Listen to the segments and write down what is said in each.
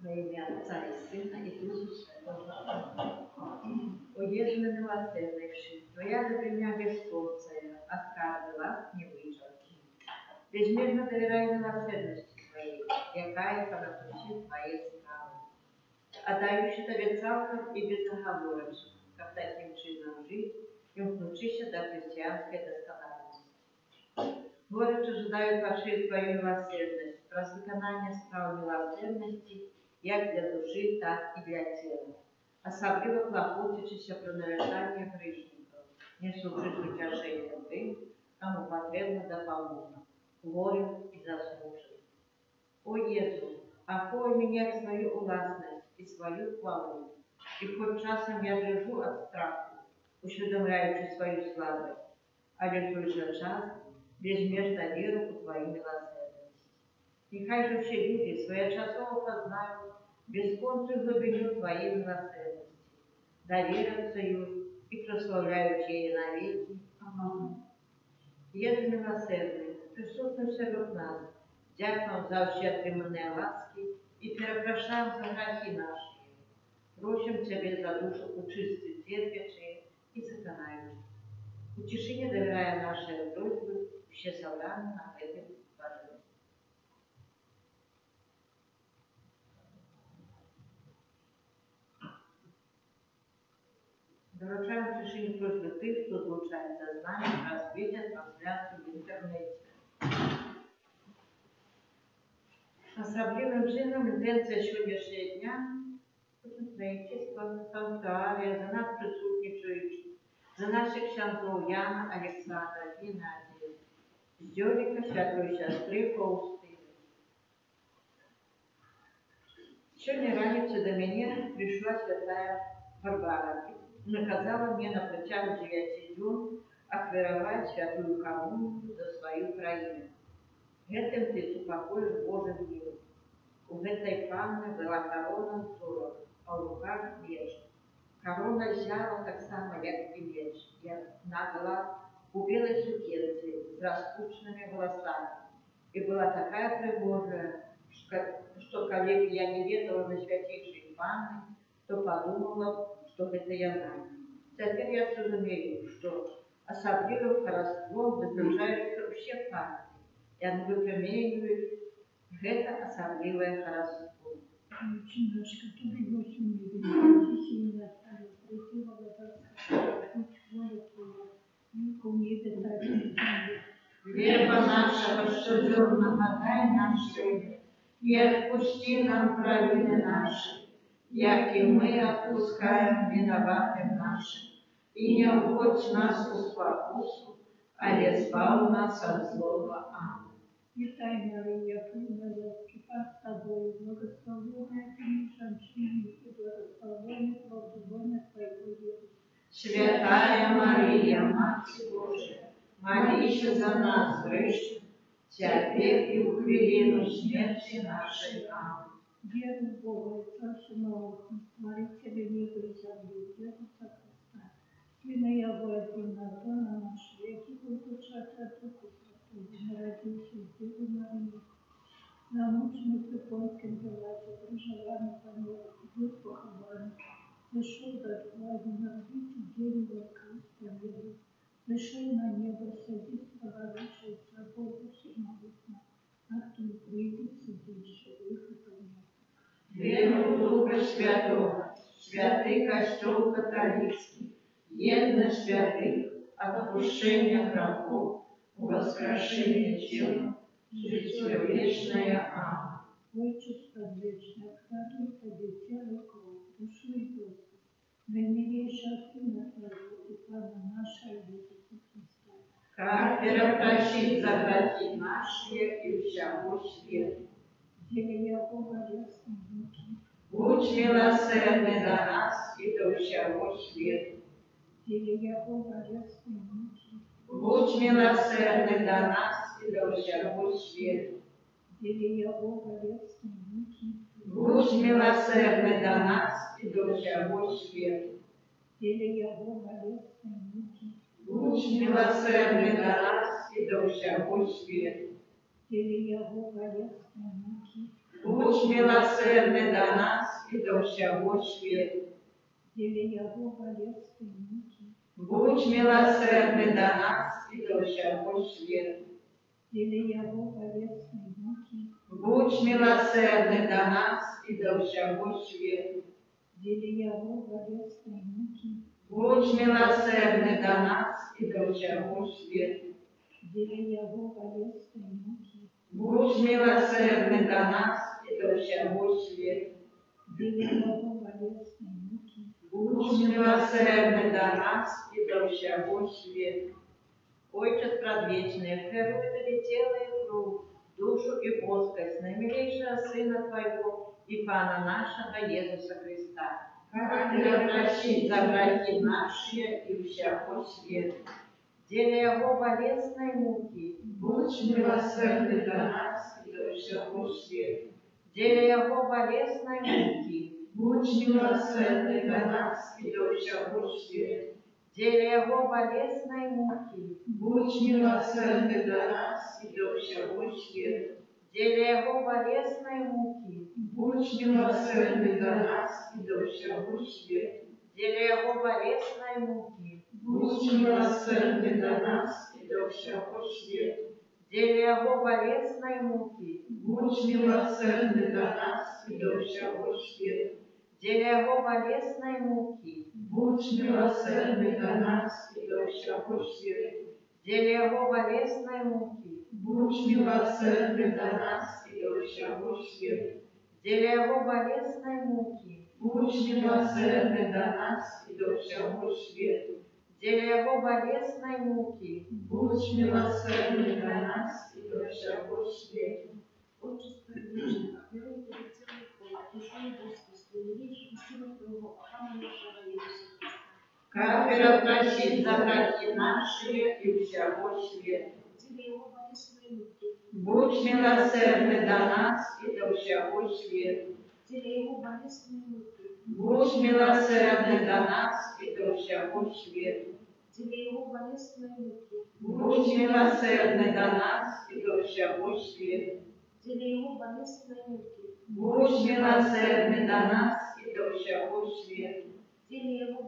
Во имя Отца и Сына и Духа Святого. О Ежели милосерднейший, Твоя за меня бесконцая, оскарбила не вычеркни. Безмерно доверяю милосердности Твоей, якая понатучит Твоей справы. Отдающий Тебе цалком и безоговорочно, как таким чином жить, и внучися до христианской доскональности. Горечь ожидают вашей Твою милосердность, раз виконання справ милосердности, як для душі, так і для тіла. Особливо клопочучися про навершання грішників, несучи утяження тим, кому потрібна допомога, хворим і заслуженим. О Єзу, охой меня в свою властность и свою хвалу, и хоть часом я дрожу от страху, усведомляючи свою слабость, але в той же час безмежно веру у Твою милосердность. Нехай же все люди своечасово познают бесконцую глубину Твоей милосердности, доверятся ее и прославляют ей навеки. Аминь. Єже милосердний, присутнуй серед нас, дякуємо за всі отримані ласки і перепрошаємо за грехи наші. Просим Тебе за душу учисти терпящие и сатанающие. Утешение доверяя наши просьбы, все собраны на этом божестве. Доручаем решение просьбы тех, кто случается с нами, развитие трансляцию в интернете. Особливим чином інтенція сьогоднішнього дня строительство санктуарія, за нас присутнічуючи, за наших ксяндзов Яна, Александра, Геннадія, Здьоліка, святої сестри Фаустини. Сьогодні раніше до мене прийшла святая Варвара, наказала мне на протягу 9 дней ахвяровать святую коммунию за свою країну. Гэтым ты супакоишь Божий мир. У гэтай панны была корона зоров, а ў руках меч. Корона зяла так само, як і меч, яна была у белой сукенце с распущенными волосами. И была такая пригожая, что коли я не ведала на святейшей панны, то подумала, что это яна. Теперь я разумею, что особливым хараством заключается у всех панны. Яны выпромінюють гэта асаблівае хараство. Чиночка, который очень любит, сильно стали третьего года, Хлеба нашего щоденного дай нам сегодня, и отпусти нам провины наши, як и мы отпускаем виноватым нашим. И не вводь нас в спокусу, але избавь нас от злого. Аминь. Вітай, Марія, повна ласки, з тобою, благословенная ты между женщинами, и благословенный плод лона Твоего, Иисус. Святая Мария, Мать Божия, молись за нас, грешных, теперь и в хвилину смерти нашей. Аминь. веру в Бога и Отца Всемогущего, Творителя неба и земли, Иисуса Христа, Сына Его единого, Пана нашего, який початий от Духа Святого, народився в Діві Марії, намучений Понтієм Пилатом, приживаний по нього, був похований, зайшов до влади, народився в день Воскресения, зайшов на небо, садись поворачивается Богу Всемогущему, а кто прийде, судить живых и померших. Віру в Духа Святого, святий Костюл католицький, єдно святих, отпущення грехов, воскрешение тела, житие вечное. Аминь. Отчество вечное, храни Тебе тело и кровь, душу и дух, наимилейшего Сына Твоего и Пана нашего Иисуса Христа. Как перепрощить за грехи наши и всего света. Деле Его болезни муки, Будь милосердный до нас и до всего света. деле Его болезни муки, Будь милосердный до нас и до всего света. деле Его болезни муки, Будь милосердный до нас и до всего света. деле Его болезни муки, Будь милосердный до нас и до всего света. деле Его болезни муки, Будь милосердный до нас и до всего света. деле Его болезни муки, Будь милосердный до нас и до всего света. деле Его болезни муки, Будь милосердный до нас и до всего света. деле Его болезни муки, Будь милосердный до нас и до всего света. деле Его болезни муки, Будь милосердный до нас и до всего света. деле Его болезни муки, Будь милосердный до нас и до всего света. Отче предвечный, верую Тебе тело и кровь, душу и плоскость наимилейшего Сына Твоего и Пана нашего Иисуса Христа, как прощить за грехи наши и всего света. Деле Его болезной муки, будь милосердный до нас и до всего света. Деле Его болезной муки, будь милосердный до нас и до всего света. Деле Его болезной муки, будь милосердный до нас и до всего света. Деле Его болезной муки, будь милосердный до нас и до всего света. Деле Его болезной муки, будь милосердный до нас и до всего света. Деле Его болезной муки, будь милосердный до нас и до всего света. Деле Его болезной муки, будь милосердный до нас и до всего света. Деле Его болезной муки, будь милосердный до нас и до всего света. Деле Его болезной муки, будь милосердный до нас и до всего света. Деле Его болезной муки, будь милосердный до нас и до всего света. Отчество вечное, верую Тебе целый кровь, душу и Господь, наимилейшего Сына Твоего, Пана нашего Иисуса Христа. Как перепрощить за грехи наши и всего света. Деле Его болезной муки, Будь милосердный до нас и до всего света. деле Его болезной муки, Будь милосердный до нас и до всего света. деле Его болезной муки, Будь милосердный до нас и до всего света. деле Его болезной муки, Будь милосердный до нас и до всего света. деле Его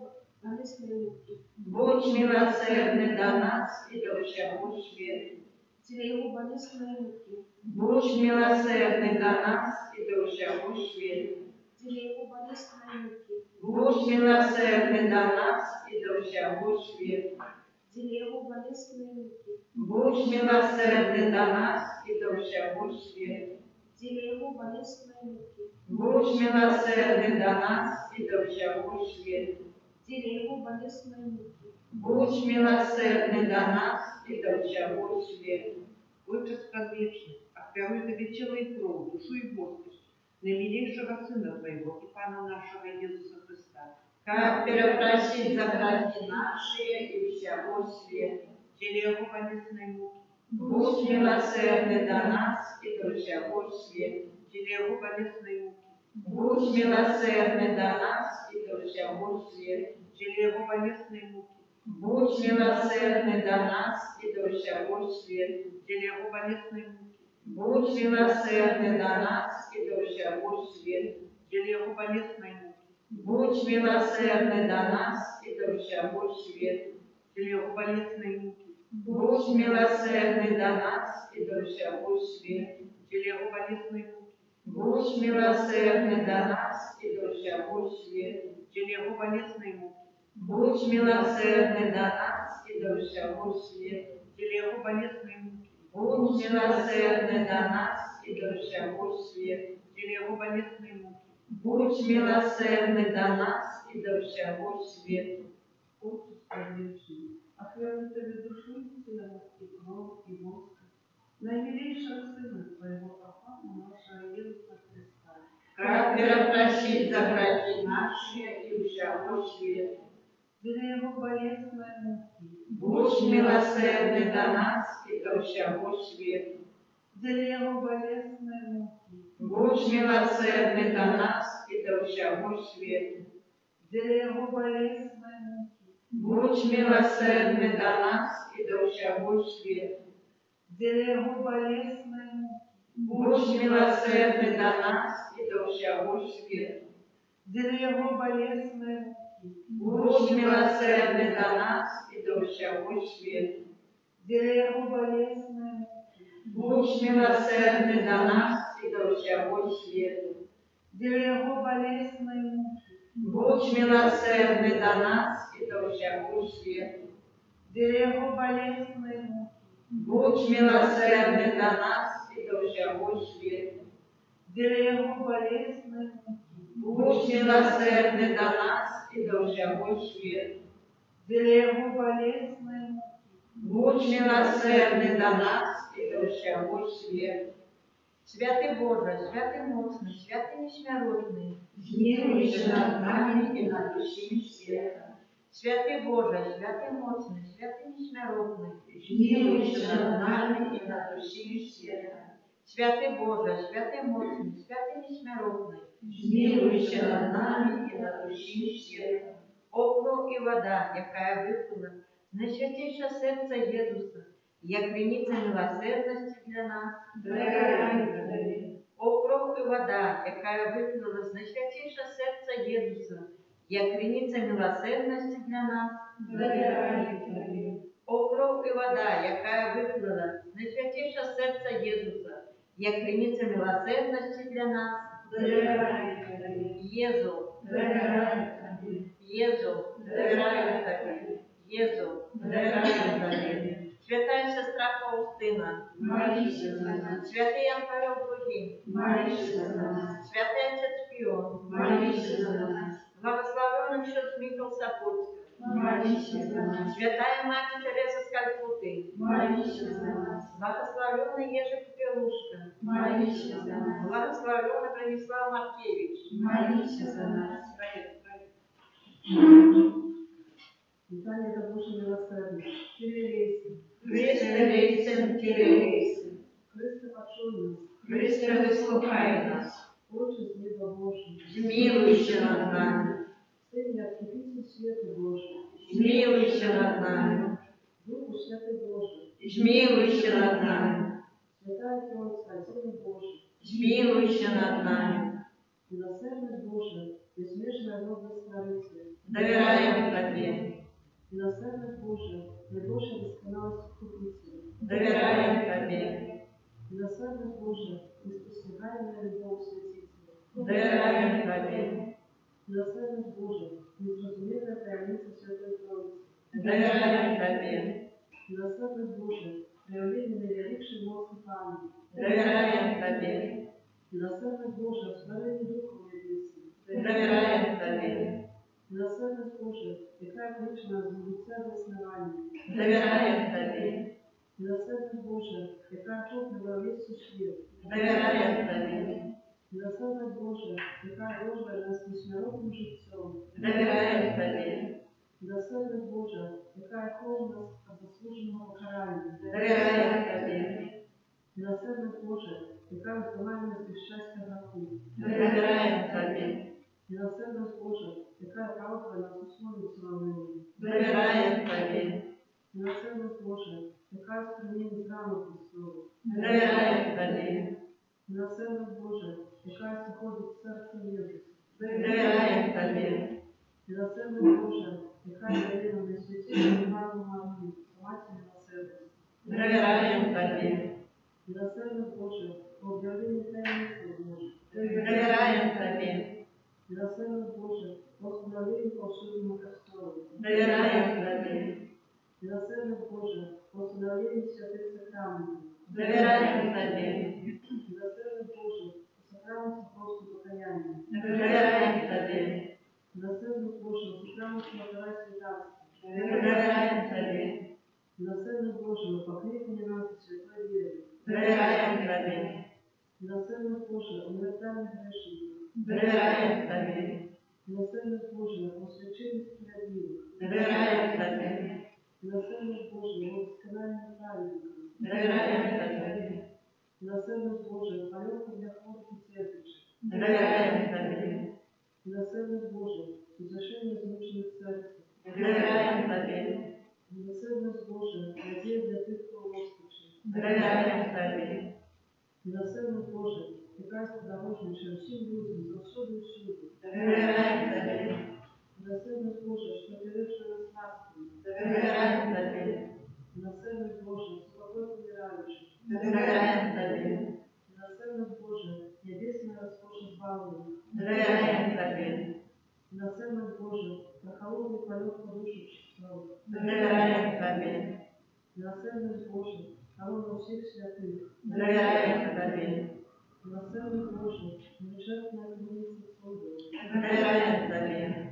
болезной муки, Будь милосердный до нас и до всего света. деле Его болезной муки, Будь милосердный до нас и до всего света. деле Его болезной муки, Будь милосердный до нас и до всего света. деле Его болезной муки, Будь милосердный до нас и до всего света. деле Его болезной муки, Будь милосердный до нас и до всего света. деле Его болезной муки, Будь милосердный до нас и до всего света. Отче предвечный, отверую Тебе тело и кровь, душу и плоскость наимилейшего Сына Твоего и Пана нашего Иисуса Христа, Как перепрощить за грехи наши и всего света. теле Его болезной муки, Будь милосердный до нас и до всего света. теле Его болезной муки, Будь милосердный до нас и до всего света. через Его болезные муки, Будь милосердный до нас и до всего света. через Его болезные муки, Будь милосердный до нас и до всего света. через Его болезные муки, Будь милосердный до нас и до всего света. через Его болезные муки, Будь милосердный до нас и до всего света. через Его болезные муки, Будь милосердный до нас и до всего света. через Его болезные муки, Будь милосердный до нас и до всего света. через Его болезные муки, Будь милосердный до нас и до всего света. через Его болезные муки. Будь милосердный до нас и до всего света. Отче справедливый, охрани тебе душу и тело, и кровь, и воск, наимилейшего Сына Твоего, Папа нашего Иисуса Христа, Как прощить за грехи наши и всего света. через Его болезные муки, Будь милосердный до нас и до всего света. через Его болезные муки, Будь милосердный до нас и до всего света. через Его болезные муки, Будь милосердный до нас и до всего света. через Его болезные муки, Будь милосердный до нас и до всего света. через Его болезные муки, Будь милосердный до нас и до всего света. через Его болезные муки, Будь милосердный до нас и до всего света. через Его болезные муки, Будь милосердный до нас и до всего света. через Его болезные муки, Будь милосердный до нас и до всего света. через Его болезные муки, Будь милосердный до нас и до всего света. через Его болезные муки, Будь милосердный до нас и до всего света. Святый Боже, святый моцный, святый несмиротный, Змилуйся над нами и над усім світом. Святый Боже, святый моцный, святый несмиротный, Змилуйся над нами і над усім світом. Святый Боже, святый моцный, святый несмиротный, Змилуйся над нами і над усім світом. о кров і вода, яка випила з найсвятіше серце Єзуса, як криниця милосердності для нас. Даруй тобі. О кров і вода, яка випила з найсвятіше серце Єзуса, як криниця милосердності для нас. Даруй тобі. О кров і вода, яка виплила з найсвятіше серце Єзуса, як криниця милосердності для нас. Даруй тобі. Єзу, Даруй тобі. Єзу, довіряю тобі. Єзу, довіряю тобі. Святая сестра Фаустина, Молися за нас. святий Антоніо Другий, Молися за нас. святий отець Піон, Молися за нас. благословенный счет Михаил Сапутка, Молися за нас. святая мать Тереза с Калькутты, Молися за нас. благословенный Ежик Пелушка, Молися за нас. благословенный Бронислав Маркевич, Молися за нас. Вітання до Божої милосердя. Кирилейся. Христе рейсен, Кирилейсен, Христе, почуй нас. Христе вислухай нас, Отче з неба Божий. змілуйся над нами, Сині откупитель світу Божий. змілуйся над нами, Духу Святий Божий. змілуйся над нами, Святая Тройця, Сину Божий. змілуйся над нами, Милосердность Божия, безмежная мудрость Творителя. довіряємо тобі, Милосердность Божия, наибольшая досконалость Вкупителя. довіряємо тобі, Милосердность Божия, неспостерегаемая любовь Святителя. довіряємо тобі, Милосердность Божия, незразумелая таямница Святой Троицы. довіряємо тобі, Милосердность Божия, проявление наивеликшей моцы Памяти. довіряємо тобі, Милосердность Божия, створение Духом Небесным. довіряємо тобі, Милосердность Божия, яка вічна з буття до основання. довіряємо тобі, Милосердность Божия, яка охоплює весь світ. довіряємо тобі, Милосердность Божия, яка вложила нас міжнародним життям. довіряємо тобі, Милосердность Божия, яка охоплює нас від заслуженого покарання. довіряємо тобі, Милосердность Божия, яка викональність і щастя граху. Довіряємо тобі, Милосердность Божа, яка право Твоє нас условить славою. довіряємо тобі, Милосердность Божа, яка спрямує з рану Христову. довіряємо тобі, Милосердность Божа, яка сходить в серце Єзуса. довіряємо тобі, Милосердность Божа, яка дає нам найсвятішу Івану Марію, мати милосердя. довіряємо тобі, Милосердность Божа, об'явлення таємництва Божа. довіряємо тобі, Милосердность Божа, восстановлення повсюдного Христову. довіряємо тобі, Милосердность Божа, восстановлення святих сакраментів. довіряємо тобі, Милосердность Божа, сакрамент просто покаяння. довіряємо тобі, Милосердность Божа, сакрамент святого святарства. довіряємо тобі, Милосердность Божа, покликання нас до святої віри. довіряємо тобі, Милосердность Божа, умертвлення грешників. довіряємо тобі, Милосердность Божа, освячення справедливих. довіряємо тобі, Милосердность Божа, восконання праведників. довіряємо тобі, Милосердность Божа, полегка для хворих і терпячих. довіряємо тобі, Милосердность Божа, утешення змучених серців. довіряємо тобі, Милосердность Божа, надія для тих, хто розпаче. довіряємо тобі, Милосердность Божа, яка подорожничає всім людям, завсюди і всюди. довіряємо тобі, Милосердность Божа, що перевищує слабкими. довіряємо тобі, Милосердность Божа, спокой помираючих. довіряємо тобі, Милосердность Божа, небесная роскошь избавления. довіряємо тобі, Милосердность Божа, на холодный полет подушечек. довіряємо тобі, Милосердность Божа, колонна всех святых. довіряємо тобі, Милосердность Божа, нежертвенная граница Слова. довіряємо тобі,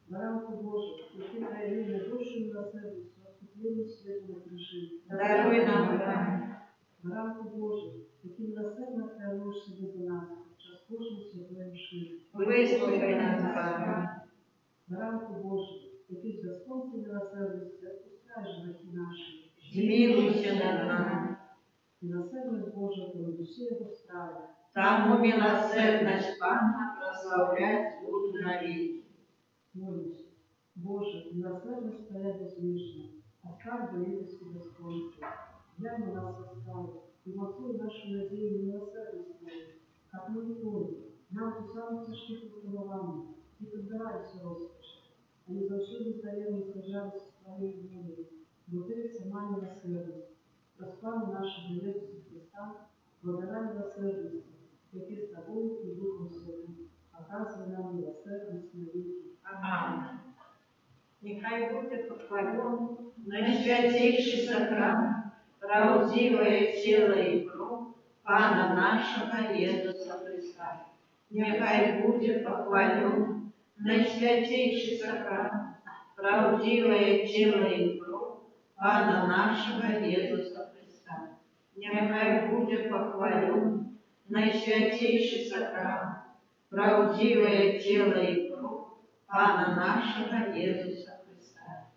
Баранку Божа, який проявив душу милосердность, розкуплення світу на крижі. даруй нам пам'ять, Баранку Божа, який милосердно проявив себе за нас, час кожної святої мши. вислухай нас, Пане, Баранку Божа, який з Господь милосердності відпускаєш гріхи наші. змілуйся над нами, Милосердность Божа, коли усі його справи. тому милосердность Пана прославлять буду навіки. Молюсь, Боже, милосердность Твоя безмежна, а скарб великости Господь. Глянь на нас оставил, и мацуй нашу надею милосердность Твою, как мы не помним, нам ту саму тяжких випробувань, і підбирайся розпач. Они завсюди взаємно сражались з Твоєю волею, бо Ти сама милосердність. Розпану нашого Ісуса Христа, благодаря милосердності, які з Тобою і Духом Святим, оказує нам милосердність на віки. Амінь. Нехай буде похвален найсвятейший сакрамент, правдивое тело и кровь Пана нашего Иисуса Христа. Нехай будет похвален найсвятейший сакрамент, правдивое тело и кровь Пана нашего Иисуса Христа. Нехай будет похвален найсвятейший сакрамент, правдивое тело и кровь Пана нашего Иисуса Христа.